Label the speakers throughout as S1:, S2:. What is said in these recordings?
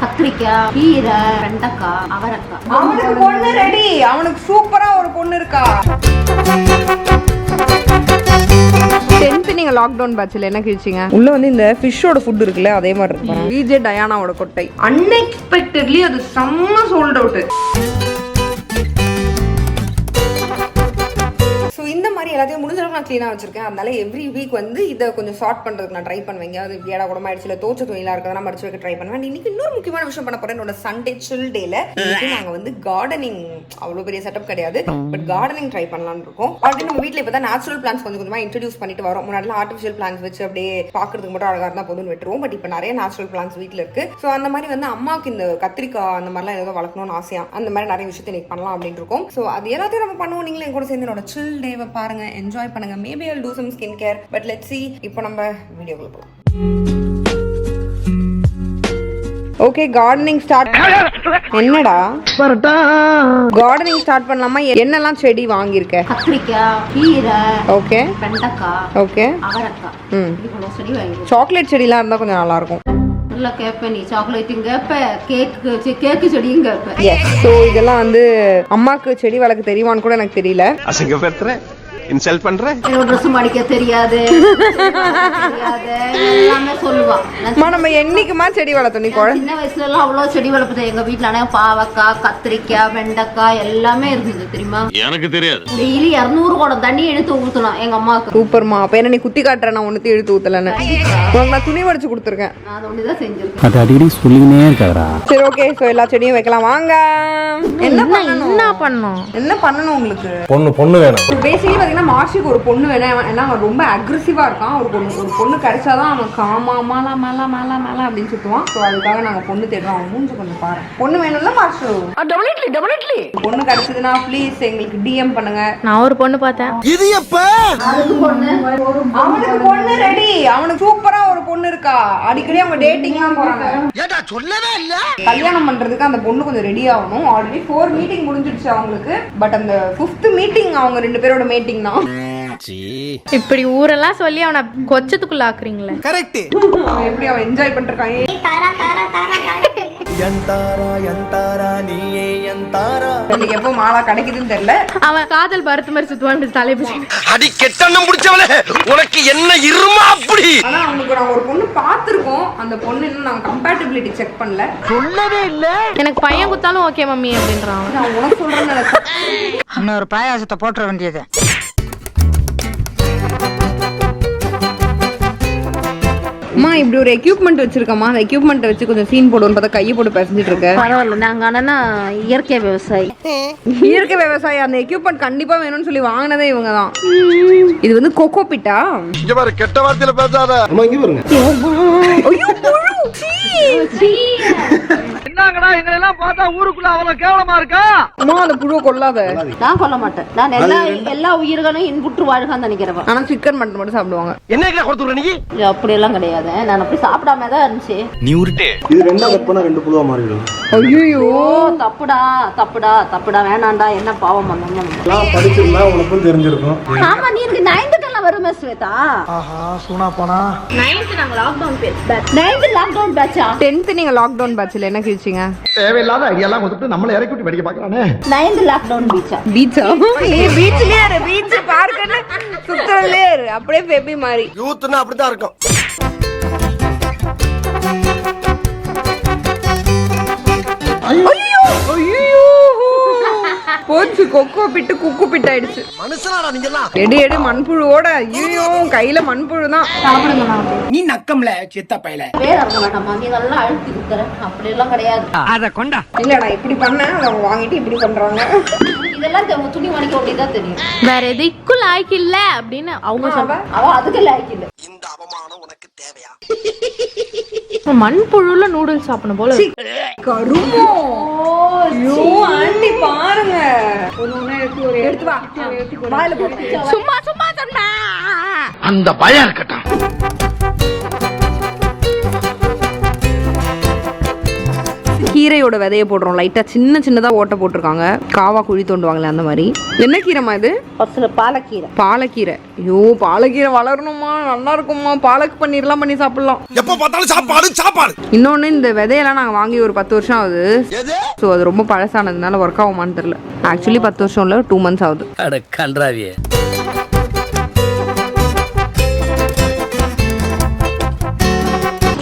S1: கத்திரிக்காய், கீரை, வெண்டைக்காய், அவரைக்காய்.
S2: அவனுக்கு பொண்ணு ரெடி. அவனுக்கு சூப்பரா ஒரு பொண்ணு இருக்கா. 10th நீங்க லாக்டவுன் பேட்ச்ல என்ன கிழிச்சிங்க? உள்ள வந்து இந்த ஃபிஷ்ஷோட ஃபுட் இருக்குல்ல, அதே மாதிரி இருக்கு. விஜே டயானாவோட கொட்டை. அன்எக்ஸ்பெக்டட்லி அது செம்ம சோல்ட் அவுட். இந்த மாதிரி எல்லாத்தையும் முடிஞ்ச அளவுக்கு நான் க்ளீனாக வச்சிருக்கேன். அதனால எவ்ரி வீக் வந்து இதை கொஞ்சம் ஷார்ட் பண்ணுறதுக்கு நான் ட்ரை பண்ணுவேன். அது ஏடா கூட ஆயிடுச்சு, இல்லை தோச்ச துணியெல்லாம் இருக்கிறதா மடிச்சு வைக்க ட்ரை பண்ணுவேன். இன்னைக்கு இன்னொரு முக்கியமான விஷயம் பண்ண போறேன். என்னோட சண்டே சில் டேல நாங்கள் வந்து கார்டனிங், அவ்வளோ பெரிய செட்டப் கிடையாது, பட் கார்டனிங் ட்ரை பண்ணலாம்னு இருக்கோம். ஆல்ரெடி நம்ம வீட்டில் இப்போ தான் நேச்சுரல் பிளான்ஸ் கொஞ்சம் கொஞ்சமாக இன்ட்ரடியூஸ் பண்ணிட்டு வரோம். முன்னாடிலாம் ஆர்டிஃபிஷியல் பிளான்ஸ் வச்சு அப்படியே பார்க்கறதுக்கு மட்டும் அழகாக இருந்தால் போதும்னு விட்டுருவோம். பட் இப்போ நிறைய நேச்சுரல் பிளான்ஸ் வீட்டில் இருக்கு. ஸோ அந்த மாதிரி வந்து அம்மாவுக்கு இந்த கத்திரிக்காய் அந்த மாதிரிலாம் ஏதோ வளர்க்கணும்னு ஆசையா, அந்த மாதிரி நிறைய விஷயத்தை இன்னைக்கு பண்ணலாம் அப்படின்னு இருக்கோம். ஸோ அது எல்லாத்தையும் நம்ம பண்ணுவோம். நீங்களும் என் கூட சேர்ந்து என்னோட சில் டேவை பாருங்க, என்ஜாய் பண்ணுங்க. Maybe I'll do some skincare, but let's see. இப்போ நம்ம வீடியோக்குள்ள போலாம். Okay, gardening start. என்னடா கார்டனிங் ஸ்டார்ட் பண்ணலாமா? என்னெல்லாம் செடி வாங்கியிருக்க?
S1: கத்திரிக்காய், கீரை,
S2: ஓகே,
S1: வெண்டைக்காய்,
S2: ஓகே,
S1: அவரைக்காய், இவ்வளோ செடி வாங்கி.
S2: சாக்லேட் செடிலாம் இருந்தால் கொஞ்சம் நல்லா இருக்கும்.
S1: நல்லா கேட்பேன், நீ சாக்லேட்டும் கேட்ப, கேக்கு செடியும் கேட்பேன்.
S2: எஸ், ஸோ இதெல்லாம் வந்து அம்மாவுக்கு செடி வளர்க்க தெரியுமான்னு கூட எனக்கு தெரியல.
S3: அசிங்கப்படுத்துறேன், இன்சல்ட் பண்றேன்.
S1: எனக்கு ட்ரெஸ் மடிக்க தெரியாது, எல்லாமே சொல்லுவான்.
S2: நம்ம என்னைக்குமா செடி வளர்த்தோம்? நீ
S1: சின்ன வயசுல எல்லாம் அவ்வளவு செடி வளர்ப்பது. எங்க வீட்டுல பாவக்காய், கத்திரிக்காய், வெண்டைக்காய் எல்லாமே இருந்தது தெரியுமா? எனக்கு தெரியாது. டெய்லி 200 குடம் தண்ணி எடுத்து ஊத்தலாம் எங்க அம்மாவுக்கு.
S2: சூப்பர்மா. அப்ப என்ன நீ குத்தி காட்டுற? நான் ஒண்ணுத்தையும் எடுத்து ஊத்தலன்னு உனக்கு நான் துணி மடிச்சு கொடுத்துருக்கேன்.
S1: நான் அதை ஒண்ணுதான் செஞ்சிருக்கேன்.
S4: அது அடிக்கடி சொல்லினே இருக்காரா?
S2: சரி, ஓகே. சோ எல்லா செடியும் வைக்கலாம் வாங்க. என்ன பண்ணணும் உங்களுக்கு?
S4: பொண்ணு வேணும்.
S2: பேசிக்கலி பாத்தீங்கன்னா மார்ஷிக்கு ஒரு பொண்ணு வேணும். ஏன்னா அவன் ரொம்ப அக்ரெசிவா இருக்கான். ஒரு பொண்ணு கிடைச்சாதான் அவன் காமா மேல மேல மேல மேல அப்படின்னு சுத்துவான். ஸோ அதுக்காக நாங்க பொண்ணு தேடுறோம். அவன் மூஞ்சு கொஞ்சம் பாரு. பொண்ணு வேணும்ல மார்ஷு? டெபினெட்லி பொண்ணு கிடைச்சதுன்னா ப்ளீஸ் எங்களுக்கு டிஎம் பண்ணுங்க.
S5: நான் ஒரு பொண்ணு பார்த்தேன்.
S4: இது எப்ப?
S2: அவனுக்கு பொண்ணு ரெடி. அவனுக்கு சூப்பரா ஒரு பொண்ணு இருக்கா. அடிக்கடி அவங்க டேட்டிங்லாம் போறாங்க.
S4: ஏடா சொல்லவே இல்ல.
S2: கல்யாணம் பண்றதுக்கு அந்த பொண்ணு கொஞ்சம் ரெடி ஆகணும். ஆல்ரெடி 4 மீட்டிங் முடிஞ்சிடுச்சு அவங்களுக்கு. பட் அந்த 5th மீட்டிங் அவங்க 2 பேரோட மீட்டிங் தான்.
S5: இப்படி ஊரெல்லாம் சொல்லி அவனை கொச்சத்துக்குள்ள ஆக்குறீங்களே.
S4: கரெக்ட்.
S2: எப்படி அவன் என்ஜாய் பண்ணிருக்கான். இன்னைக்கு எப்போ மாலா கிடைக்குதுன்னு தெரியல.
S5: அவன் காதல் பருத்து மாதிரி சுத்துவான் தலைப்பு.
S3: அடி கெட்டண்ணம் முடிச்சவளே, உனக்கு என்ன இருமா அப்படி?
S2: ஆனா அவனுக்கு நாங்க ஒரு பொண்ணு பாத்துருக்கோம். அந்த பொண்ணு இன்னும் நாங்க கம்பேட்டிபிலிட்டி செக் பண்ணல.
S4: சொல்லவே இல்ல.
S5: எனக்கு பையன் குத்தாலும் ஓகே மம்மி அப்படின்றான்.
S2: நான் உனக்கு சொல்றேன்னு நினைச்சேன்.
S6: இன்னொரு பாயாசத்தை போட்டுற வேண்டியது.
S2: அம்மா இப்படி ஒரு எக்யூப்மெண்ட் வச்சிருக்கமா, அந்த எக்யூப்மெண்ட் வச்சு கொஞ்சம் சீன் போடுவோம். பார்த்தா கையை போட்டு பேசிட்டு இருக்க.
S1: பரவாயில்ல, நாங்க ஆனா இயற்கை விவசாயி.
S2: இயற்கை விவசாயி. அந்த எக்யூப்மெண்ட் கண்டிப்பா வேணும்னு சொல்லி வாங்கினதே இவங்க தான். இது வந்து கொக்கோ பிட்டா.
S3: இங்க பாரு, கெட்ட வார்த்தையில பேசாத.
S4: அம்மா இங்க பாருங்க.
S2: ஐயோ புழு.
S6: என்னங்கடா எங்களை எல்லாம் பார்த்தா ஊருக்குள்ள அவ்வளவு கேவலமா இருக்கா?
S2: அம்மா அந்த புழுவை கொல்லாத.
S1: நான் கொல்ல மாட்டேன். நான் எல்லா உயிர்களும் இன்புற்று வாழ்கான்னு நினைக்கிறேன்.
S2: ஆனா சிக்கன் மட்டும் சாப்பிடுவாங்க.
S3: என்ன கொடுத்துற நீ?
S1: அப்படி எல்லாம் கிடையாது. நான் அப்படி சாப்பிடாம தான் இருந்துச்சு.
S3: நீ உருட்டே.
S4: இது ரெண்டா கட் பண்ணா 2 புழுவா மாறிடும்.
S2: ஐயோ
S1: தப்புடா தப்புடா தப்புடா, வேணாண்டா. என்ன பாவம் பண்ணணும்.
S4: படிச்சிருந்தா உனக்கும் தெரிஞ்சிருக்கும்.
S1: ஆமா, நீ இருக்கு 9th வருமே ஸ்வேதா.
S4: ஆஹா சூனா போனா.
S1: 9th நாங்க lockdown batch. 9th lockdown பேட்சா?
S2: 10th நீங்க லாக்டவுன் பேட்ச்ல என்ன கிழிச்சிங்க?
S4: தேவையில்லாத ஐடியாலாம் கொடுத்துட்டு நம்மள இறக்கி விட்டு படிக்க பார்க்கறானே.
S1: 9th lockdown பீச்சா?
S2: பீச்சா? ஏய் பீச்லயே இரு. பீச் பார்க்கன்னு சுத்தறலே இரு. அப்படியே பேபி மாதிரி.
S3: யூத்னா அப்படிதான் இருக்கும்.
S2: ஐயோ ஐயோ போச்சு. கொக்கோ பிட்டு குக்கு பிட்டு ஆயிடுச்சு.
S3: மனுஷனாடா நீங்க எல்லாம்.
S2: எடு மண்புழுவோட. ஐயோ கையில மண்புழு தான்.
S6: நீ நக்கம்ல சித்த பையல.
S1: வேற இருக்க வேண்டாமா? நீ நல்லா அழுத்தி குத்துற. அப்படி எல்லாம் கிடையாது.
S6: அத கொண்டா.
S2: இல்ல நான் இப்படி பண்ணேன், அவங்க வாங்கிட்டு இப்படி பண்றாங்க.
S1: இதெல்லாம் துணி மணிக்கு அப்படிதான் தெரியும்.
S5: வேற எதுக்கும் லாய்க்கு இல்ல அப்படின்னு அவங்க சொல்றாங்க.
S1: அவ அதுக்கு லாய்க்கு இல்ல.
S3: இந்த அவமானம் உனக்கு தேவையா?
S5: மண்புழுல நூடுல்ஸ் சாப்பிடணும் போல.
S2: கருமோ. ஐயோ ஆண்டி பாருங்க. எடுத்து வா. வாயில போட்டு.
S5: சும்மா சும்மா சொன்னா
S3: அந்த பயம் இருக்கட்டும்.
S2: கீரையோட விதைய போடுறோம். லைட்டா சின்ன சின்னதா ஓட்ட போட்டிருக்காங்க. காவா குழி தோண்டுவாங்களே அந்த மாதிரி. என்ன கீரைமா இது?
S1: பாலக்கீரை.
S2: பாலக்கீரை. ஐயோ பாலக்கீரை வளரணுமா, நல்லா இருக்குமா. பாலக் பன்னீர்லாம் பண்ணி சாப்பிடலாம்.
S3: எப்ப பார்த்தாலும் சாப்பாடு சாப்பாடு.
S2: இன்னொன்னு இந்த விதையெல்லாம் நாங்க வாங்கி ஒரு 10 வருஷம் ஆகுது. ஸோ அது ரொம்ப பழசானதுனால ஒர்க் ஆகுமான்னு தெரியல. ஆக்சுவலி 10 வருஷம் இல்ல, 2 months ஆகுது.
S7: அட கன்றாவியே.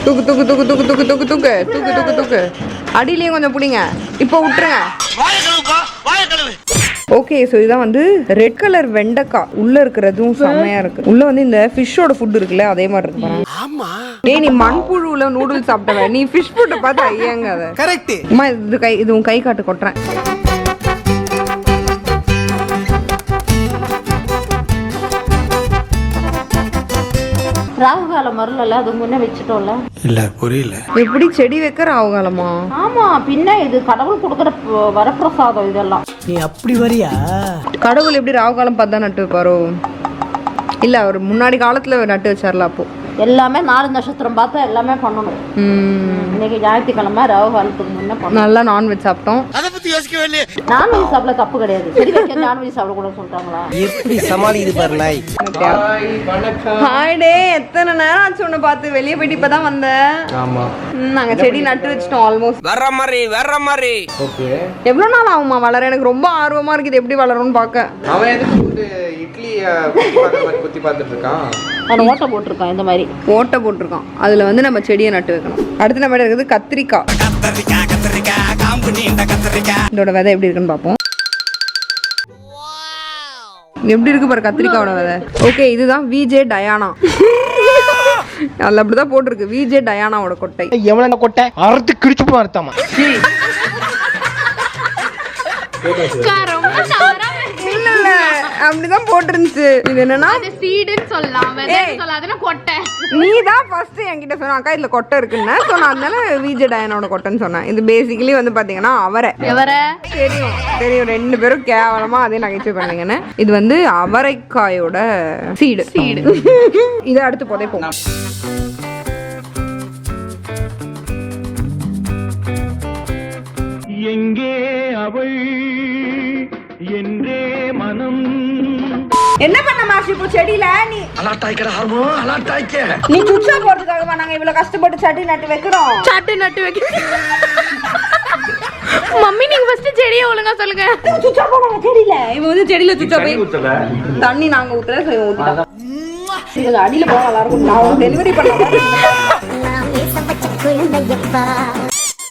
S2: தூக்கு தூக்கு தூக்கு தூக்கு தூக்கு தூக்கு தூக்கு தூக்கு தூக்கு தூக்கு. அடியிலையும் கொஞ்சம் பிடிங்க. இப்போ விட்டுருங்க. ஓகே, ஸோ இதான் வந்து ரெட் கலர் வெண்டைக்காய். உள்ள இருக்கிறதும் செம்மையா இருக்கு. உள்ள வந்து இந்த ஃபிஷ்ஷோட ஃபுட் இருக்குல்ல, அதே மாதிரி இருக்கு பாருங்க.
S3: ஆமா.
S2: ஏய், நீ மண்புழுல நூடுல்ஸ் சாப்பிட்டவ, நீ ஃபிஷ் ஃபுட்டை பார்த்து ஐயாங்க அதை.
S3: கரெக்ட்.
S2: அம்மா இது உன் கை காட்டு கொட்டுறேன்.
S1: ராகு காலம் வரல, அது முன்ன வச்சுட்டோம்ல.
S4: இல்ல புரியல.
S2: எப்படி செடி வைக்க ராகு காலமா?
S1: ஆமா, பின்ன இது கடவுள் கொடுக்குற வரப்பிரசாதம் இதெல்லாம்.
S6: நீ அப்படி வரியா?
S2: கடவுள் எப்படி ராகு காலம் பார்த்து தான் நட்டு வைப்பாரோ? இல்ல அவர் முன்னாடி காலத்துல நட்டு வச்சார்ல, அப்போ
S1: எல்லாமே 4 நட்சத்திரம் பார்த்தா எல்லாமே பண்ணணும். இன்னைக்கு ஞாயிற்றுக்கிழமை ராகு காலத்துக்கு முன்ன பண்ணணும். நல்லா
S2: நான்வெஜ் சாப்பிட்டோம்.
S3: அத பத்தி யோசிக்கவே இல்லையே.
S1: நான்வெஜ் சாப்பிட தப்பு கிடையாது. சரி, நான்வெஜ் சாப்பிட கூட சொல்லிட்டாங்களா?
S6: எப்படி சமாளிக்குது பாரு நாய்.
S2: ஹாய் டே, எத்தனை நேரம் ஆச்சு உன்னை பார்த்து. வெளியே போயிட்டு இப்பதான் வந்தேன்.
S4: ஆமா.
S2: நாங்க செடி நட்டு வச்சிட்டோம் ஆல்மோஸ்ட்.
S3: வர்ற மாதிரி.
S4: ஓகே.
S2: எவ்வளவு நாள் ஆகுமா வளர? எனக்கு ரொம்ப ஆர்வமா இருக்குது எப்படி வளரும்னு பார்க்க.
S8: அவன் எதுக்கு இட்லி குத்தி பார்த்துட்டு இருக்கான்.
S1: அவன் ஓட்டை போட்டிருக்கான். இந்த மாதிரி
S2: ஓட்டை போட்டிருக்கான். அதுல வந்து நம்ம செடியை நட்டு வைக்கணும். அடுத்து நம்ம இருக்குது கத்திரிக்காய். இதோட விதை எப்படி இருக்குன்னு பார்ப்போம். எப்படி இருக்கு பாரு கத்திரிக்காயோட விதை. ஓகே, இதுதான் விஜே டயானா. அதுல அப்படிதான் போட்டிருக்கு, விஜே டயானாவோட கொட்டை.
S6: எவ்வளவு கொட்டை அறுத்து கிழிச்சு போய் அறுத்தாமா.
S2: இல்ல இல்ல, அப்படிதான் போட்டிருந்துச்சு. இது என்னன்னா
S5: சீடுன்னு சொல்லலாம், விதைன்னு சொல்லாதுன்னா கொட்டை.
S2: நீ தான் ஃபர்ஸ்ட் என்கிட்ட சொன்ன அக்கா இதுல கொட்டை இருக்குன்னு. ஸோ நான் அதனால விஜே டயானோட கொட்டைன்னு சொன்னேன். இது பேசிக்கலி வந்து பாத்தீங்கன்னா அவரை. தெரியும் தெரியும், 2 பேரும் கேவலமா அதே நகைச்சுவை பண்ணீங்கன்னு. இது வந்து அவரைக்காயோட சீடு. இதை அடுத்து புதைப்போம்.
S4: எங்கே அவள் என்றே மனம்.
S2: என்ன பண்ண மாஷி இப்போ செடியில நீ
S3: அலாட்டாய்க்கற ஹார்மோன் அலாட்டாய்க்க.
S2: நீ சுச்சா போறதுக்காகவா நாங்க இவ்வளவு கஷ்டப்பட்டு சட்டி நட்டு வைக்கிறோம்?
S5: சட்டு நட்டு வைக்க. மம்மி நீங்க ஃபர்ஸ்ட் செடியை ஒழுங்கா சொல்லுங்க.
S2: சுச்சா போறாங்க செடியில. இவன் வந்து செடியில சுச்சா போய் தண்ணி நாங்க ஊத்துற சரி ஊத்திட்டோம். இது அடியில போக நல்லா இருக்கும். நான் டெலிவரி பண்ணலாம்.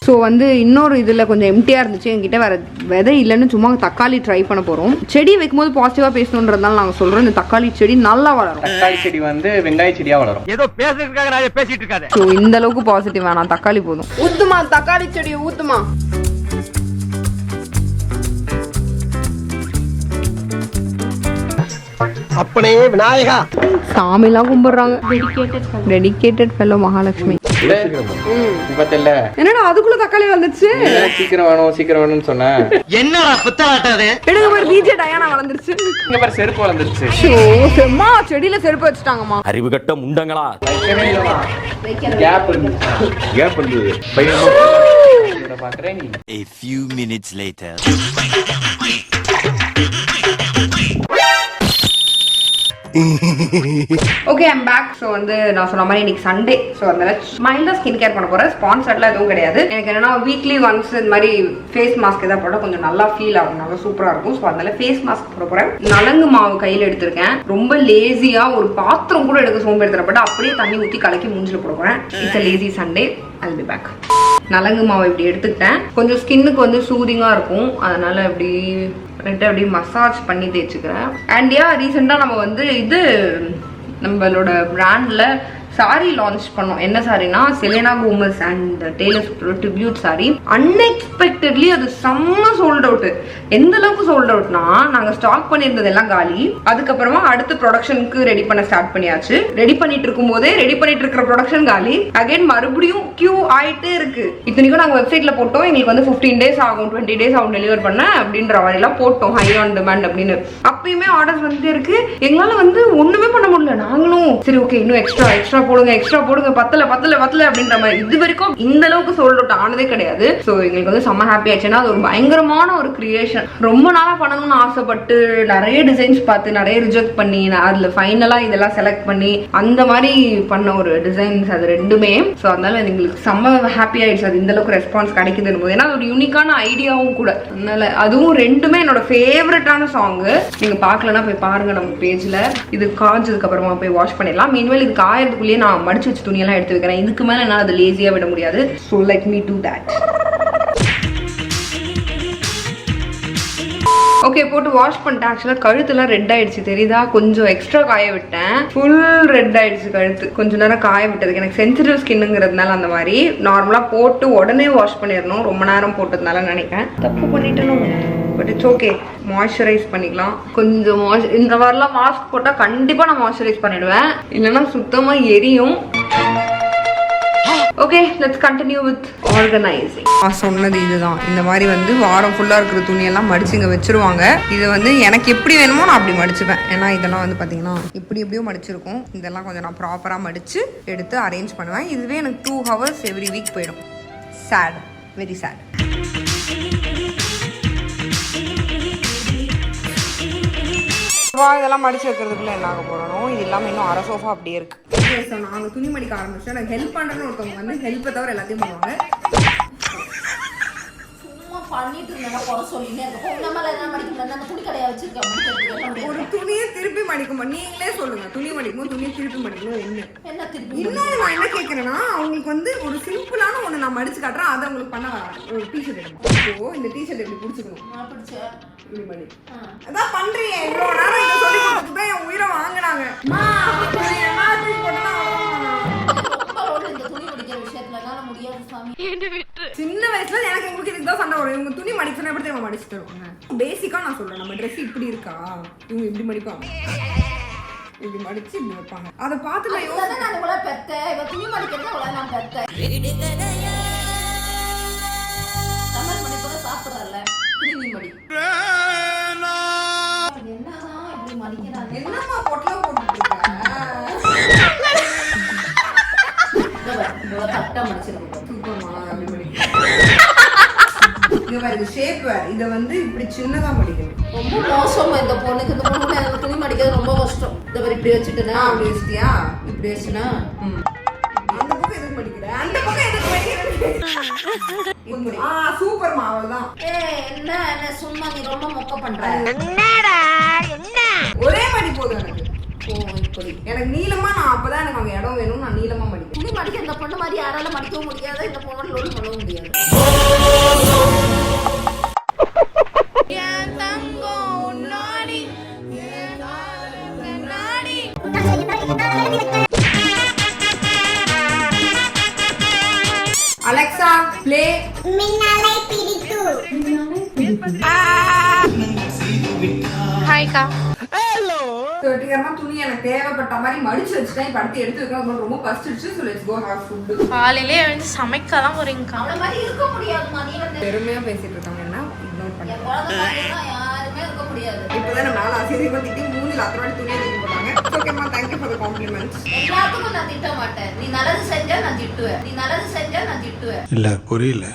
S2: ஸோ வந்து இன்னொரு இதில் கொஞ்சம் எம்டியாக இருந்துச்சு. என்கிட்ட வேறு விதை இல்லைன்னு சும்மா தக்காளி ட்ரை பண்ண போகிறோம். செடி வைக்கும்போது பாசிட்டிவாக பேசணுன்றதுனால நாங்கள் சொல்கிறோம், இந்த தக்காளி செடி நல்லா வளரும்.
S8: தக்காளி செடி வந்து வெங்காய செடியா வளரும்.
S6: ஏதோ பேசுறதுக்காக நான் பேசிட்டு இருக்காது.
S2: ஸோ இந்த அளவுக்கு பாசிட்டிவ் வேணாம், தக்காளி போதும். ஊத்துமா தக்காளி செடியை ஊத்துமா.
S3: அப்பனே விநாயகா.
S2: சாமிலாம் கும்பிடுறாங்க. Dedicated fellow Mahalakshmi.
S8: பத்தல
S2: என்னடா அதுக்குள்ள தக்காளி வந்துருச்சு.
S8: சீக்கிரம் வேணும்னு சொன்னேன்.
S3: என்னடா புத்தாட்டாது?
S2: எடுங்க பாரு, விஜே டயானா வளர்ந்துருச்சு.
S8: இங்க பாரு செருப்பு வளர்ந்துருச்சு.
S2: செம்மா செடியில செருப்பு வச்சுட்டாங்கம்மா.
S7: அறிவு கட்ட முண்டங்களா.
S8: கேப் இருந்தது. பாக்குறேன்.
S7: A few minutes later.
S2: Okay, I'm back. So வந்து நான் சொன்ன மாதிரி இன்னைக்கு சண்டே. ஸோ அதனால மைல்டாக ஸ்கின் கேர் பண்ண போகிறேன். ஸ்பான்சர்ட்லாம் எதுவும் கிடையாது. எனக்கு என்னன்னா வீக்லி ஒன்ஸ் இந்த மாதிரி ஃபேஸ் மாஸ்க் எதாவது போட்டால் கொஞ்சம் நல்லா ஃபீல் ஆகும், நல்லா சூப்பராக இருக்கும். ஸோ அதனால ஃபேஸ் மாஸ்க் போட போகிறேன். நலங்கு மாவு கையில் எடுத்திருக்கேன். ரொம்ப லேசியாக ஒரு பாத்திரம் கூட எடுக்க சோம்பேறித்தனப்பட்டு அப்படியே தண்ணி ஊற்றி கலக்கி மூஞ்சில் போட போகிறேன். It's a lazy Sunday. I'll be back. நலங்கு மாவு இப்படி எடுத்துக்கிட்டேன். கொஞ்சம் ஸ்கின்னுக்கு வந்து சூதிங்காக இருக்கும், அதனால இப்படி அப்படியே மசாஜ் பண்ணி தேய்ச்சிக்கிறேன். அண்ட் ரீசெண்டாக நம்ம வந்து இது நம்மளோட பிராண்ட்ல சாரி லான்ச் பண்ணோம். என்ன சாரினா Selena Gomez and Taylor Swift tribute sari. Unexpectedly அது செம்ம சோல்ட் அவுட். எந்த அளவுக்கு சோல்ட் அவுட்னா, நாங்க ஸ்டாக் பண்ணியிருந்தது எல்லாம் காலி. அதுக்கப்புறமா அடுத்த ப்ரொடக்ஷனுக்கு ரெடி பண்ண ஸ்டார்ட் பண்ணியாச்சு. ரெடி பண்ணிட்டு இருக்கும் போதே ரெடி பண்ணிட்டு இருக்கிற ப்ரொடக்ஷன் காலி. அகைன் மறுபடியும் கியூ ஆயிட்டே இருக்கு. இத்தனைக்கும் நாங்க வெப்சைட்ல போட்டோம், எங்களுக்கு வந்து 15 days ஆகும், 20 days ஆகும் டெலிவர் பண்ண அப்படின்ற மாதிரி எல்லாம் போட்டோம், ஹை ஆன் டிமாண்ட் அப்படின்னு. அப்பயுமே ஆர்டர்ஸ் வந்துட்டே இருக்கு. எங்களால வந்து ஒண்ணுமே பண்ண முடியல. நாங்களும் சரி ஓகே இன்னும் எக்ஸ்ட்ரா எக்ஸ்ட்ரா போடுங்க, பத்தல அப்படின்ற மாதிரி இது வரைக்கும் இந்த அளவுக்கு சோல்ட் அவுட் ஆனதே கிடையாது. ஸோ எங்களுக்கு வந்து செம்ம ஹாப்பி ஆச்சுன்னா அது ஒரு பயங்கரமான ஒரு கிரியேஷன். ரொம்ப நாளா பண்ணணும்னு ஆசைப்பட்டு நிறைய டிசைன்ஸ் பார்த்து நிறைய ரிஜெக்ட் பண்ணி அதுல ஃபைனலா இதெல்லாம் செலக்ட் பண்ணி அந்த மாதிரி பண்ண ஒரு டிசைன்ஸ் அது ரெண்டுமே. ஸோ அதனால எங்களுக்கு செம்ம ஹாப்பி ஆயிடுச்சு அது இந்த அளவுக்கு ரெஸ்பான்ஸ் கிடைக்குதுன்னு போது. ஏன்னா அது ஒரு யூனிக்கான ஐடியாவும் கூட. அதனால அதுவும் ரெண்டுமே என்னோட ஃபேவரட்டான சாங். நீங்க பார்க்கலன்னா போய் பாருங்க நம்ம பேஜ்ல. இது காஞ்சதுக்கு அப்புறமா போய் வாஷ் பண்ணிடலாம். மீன்வேல் இது காயறதுக்குள்ளேயே நான் மடிச்சு வச்சு துணியெல்லாம் எடுத்து வைக்கிறேன். இதுக்கு மேல என்னால அதை லேசியா விட முடியாது. So let me do that. Okay, போட்டு வாஷ் பண்ணிட்டேன். ஆக்சுவலாக கழுத்துலாம் ரெட் ஆயிடுச்சு தெரியுதா? கொஞ்சம் எக்ஸ்ட்ரா காய விட்டேன். ஃபுல் ரெட் ஆயிடுச்சு கழுத்து. கொஞ்ச நேரம் காய விட்டதுக்கு எனக்கு சென்சிட்டிவ் ஸ்கின்னுங்கிறதுனால அந்த மாதிரி நார்மலா போட்டு உடனே வாஷ் பண்ணிடணும். ரொம்ப நேரம் போட்டதுனால நினைக்கிறேன் தப்பு பண்ணிட்டணும். பட் இட்ஸ் ஓகே, மாய்ஸ்சரைஸ் பண்ணிக்கலாம். கொஞ்சம் இந்த மாதிரிலாம் மாஸ்க் போட்டால் கண்டிப்பாக நான் மாய்ஸ்சரைஸ் பண்ணிடுவேன், இல்லைன்னா சுத்தமாக எரியும். Okay, let's continue with organising. நான் சொன்னது இதுதான். இந்த மாதிரி வந்து வாரம் ஃபுல்லாக இருக்கிற துணியெல்லாம் மடிச்சு இங்கே வச்சிருவாங்க. இது வந்து எனக்கு எப்படி வேணுமோ நான் அப்படி மடிச்சுப்பேன். ஏன்னா இதெல்லாம் வந்து பார்த்தீங்கன்னா எப்படியோ மடிச்சிருக்கும். இதெல்லாம் கொஞ்சம் நான் ப்ராப்பராக மடித்து எடுத்து அரேஞ்ச் பண்ணுவேன். இதுவே எனக்கு 2 hours எவ்ரி வீக் போயிடும். Sad, very sad. இதெல்லாம் மடிச்சு வைக்கிறதுக்குள்ள என்ன ஆக போறோம்? இது இல்லாமல் இன்னும் அரை சோஃபா அப்படியே இருக்கு. நாங்கள் துணி மடிக்க ஆரம்பிச்சோம். எனக்கு ஹெல்ப் பண்றேன்னு ஒருத்தவங்க வந்து ஹெல்ப்பை தவிர எல்லாத்தையும் பண்ணுவாங்க.
S1: சும்மா பண்ணிட்டு இருந்தா குறை சொல்லினே இருக்கும். உங்க மேல என்ன மடிக்கல, அந்த துணி கடையா வச்சிருக்கேன்.
S2: ஒரு துணியை திருப்பி மடிக்குமா? நீங்களே சொல்லுங்க. துணி மடிக்கும், துணியை திருப்பி மடிக்கணும்.
S1: என்ன திருப்பி?
S2: இன்னொன்று நான் என்ன கேட்கறேன்னா, அவங்களுக்கு வந்து ஒரு சிம்பிளான ஒன்று நான் மடிச்சு காட்டுறேன். அதை அவங்களுக்கு பண்ண ஒரு டிஷர்ட் எடுக்கும். இப்போ இந்த டிஷர்ட் எப்படி பிடிச்சிக்கணும்?
S1: நான் பிடிச்சேன்.
S2: அதான் பண்றீங்க. இவ்வளவு நேரம் இதை சொல்லி கொடுத்துட்டு தான் என் உயிரை வாங்கினாங்க. சின்ன வயசுல எனக்கு உங்களுக்கு இதுதான் சண்டை வரும். இவங்க துணி மடிக்கணும் எப்படி தெரியுமா மடிச்சு தருவாங்க. பேசிக்கா நான் சொல்றேன், நம்ம ட்ரெஸ் இப்படி இருக்கா, இவங்க இப்படி மடிப்பாங்க, இப்படி மடிச்சு இப்படி வைப்பாங்க. அதை பார்த்து நான் யோசிச்சேன்.
S1: நான் இவ்வளவு பெத்தேன், இவ துணி மடிக்கிறதா இவ்வளவு நான் பெத்தேன். தமிழ் மணி கூட சாப்பிடறல, துணி மடி. என்னதான் இப்படி மடிக்கிறாங்க?
S2: என்னம்மா பொட்டலம் போட்டுட்டு இருக்க?
S1: இவ்வளவு கரெக்டா மடிச்சிருக்கோம்.
S2: இத வந்து இப்படி சின்னதா மடிக்கணும்.
S1: ரொம்ப மோசம் இந்த பொண்ணுக்கு. இந்த பொண்ணு எனக்கு துணி மடிக்கிறது ரொம்ப கஷ்டம். இந்த மாதிரி இப்படி வச்சுட்டுனா
S2: அப்படி வச்சிட்டியா?
S1: இப்படி வச்சுனா
S2: அந்த பக்கம் எதுக்கு மடிக்கிற? அந்த பக்கம் எதுக்கு மடிக்கிற? சூப்பர் மாவல்தான்.
S1: என்ன என்ன சும்மா நீ ரொம்ப மொக்க பண்ற.
S2: ஒரே மடி போதும் எனக்கு.
S1: இப்படி
S2: எனக்கு நீளமா, நான் அப்பதான் எனக்கு அங்க இடம் வேணும், நான் நீளமா மடிக்கிறேன்.
S1: துணி மடிக்க இந்த பொண்ணு மாதிரி யாரால மடிக்கவும் முடியாது, இந்த பொண்ணோட லோடு பண்ணவும் முடியாது.
S2: அலெக்சா ப்ளே
S5: மின்னலை பிடித்து. ஹாய்க்கா.
S2: வெற்றிகரமா துணி எனக்கு தேவைப்பட்ட மாதிரி மடிச்சு வச்சுட்டேன். இப்ப அடுத்து எடுத்து வைக்க ரொம்ப பசிச்சிடுச்சு. So let's go have food.
S5: காலையிலே எழுந்து சமைக்க தான் போறீங்கக்கா.
S1: அவள மாதிரி இருக்க முடியாதுமா. நீ வந்து
S2: பெருமையா பேசிட்டு இருக்காங்க. என்ன இக்னோர் பண்ணி
S1: என் குழந்தை மாதிரினா யாருமே இருக்க முடியாது.
S2: இப்பதான் மேல ஆசிரியமா திட்டி மூஞ்சில அத்தனை துணியை தூக்கி போட்டாங்க. ஓகேம்மா, தேங்க்யூ ஃபார் த காம்ப்ளிமெண்ட்ஸ்.
S1: எல்லாத்துக்கும் நான் திட்ட மாட்டேன். நீ நல்லது செஞ்சா நான் திட்டுவேன், நீ நல்லது செஞ்சா நான் திட்டுவேன்.
S4: இல்ல புரியல.